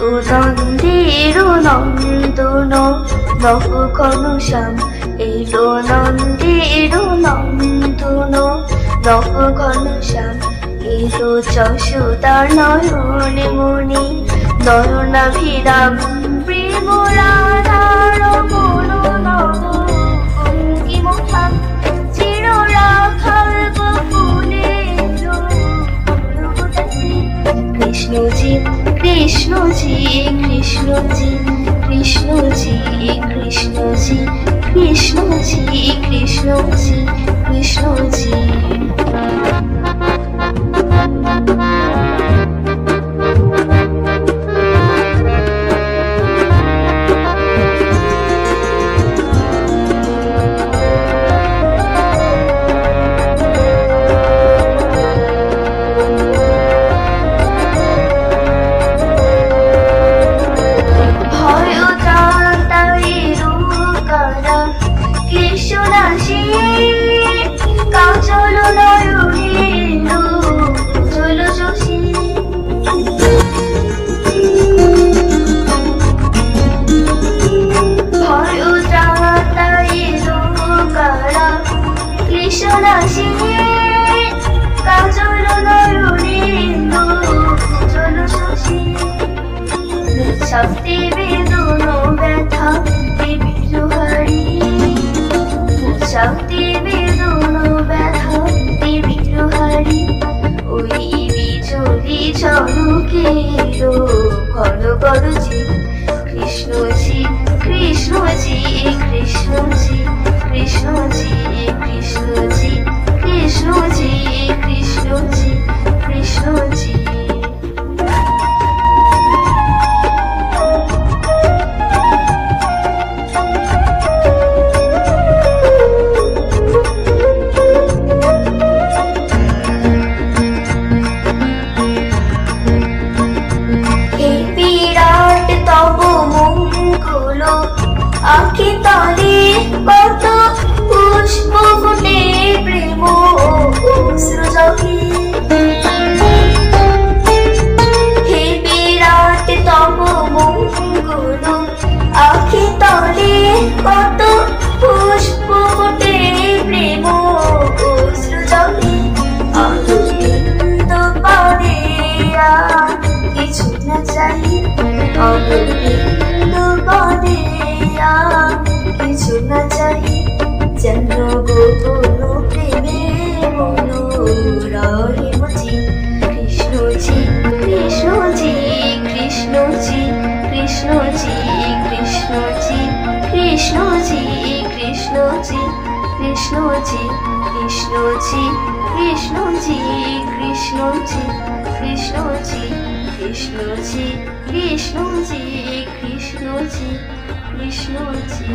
এলো নন্দের নন্দন নব ঘনশ্যাম, এলো নন্দের নন্দন নব ঘনশ্যাম, এলো যশোদার নয়ন মণি নয়নাভিরাম প্রেম রাধার মন নব অঙ্কিমঠাম, চির রাখাল বকুলে কৃষ্ণজি কৃষ্ণজি কৃষ্ণজি কৃষ্ণজি কৃষ্ণজি কৃষ্ণজি কৃষ্ণজি কৃষ্ণজি। শক্তি বেদন ব্যথা বিদ্রোহারি, শক্তি বেদন ব্যথা বিদ্রোহারি, ওই বিজলি ঝলকেলো ঘন গরজি, কৃষ্ণজি কৃষ্ণজি কৃষ্ণজি কৃষ্ণজি কৃষ্ণজি কৃষ্ণজি কৃষ্ণজি কৃষ্ণজি। আঁখি তলে কত পুষ্প ফুটে প্রেম অশ্রু জলে, হে বিরাট তব মঙ্গল, আঁখি তলে কত পুষ্প ফুটে প্রেম অশ্রু জলে, অরবিন্দ পারে আর কিছু না চাই, অরবিন্দ পারে কিছু না চাই, যেন গোপন প্রেমে মনোরহে বুঝি, কৃষ্ণজি কৃষ্ণজি কৃষ্ণজি কৃষ্ণজি কৃষ্ণজি কৃষ্ণজি কৃষ্ণজি কৃষ্ণজি কৃষ্ণজি কৃষ্ণজি কৃষ্ণজি কৃষ্ণজি কৃষ্ণজি কৃষ্ণজি কৃষ্ণজি কৃষ্ণজি।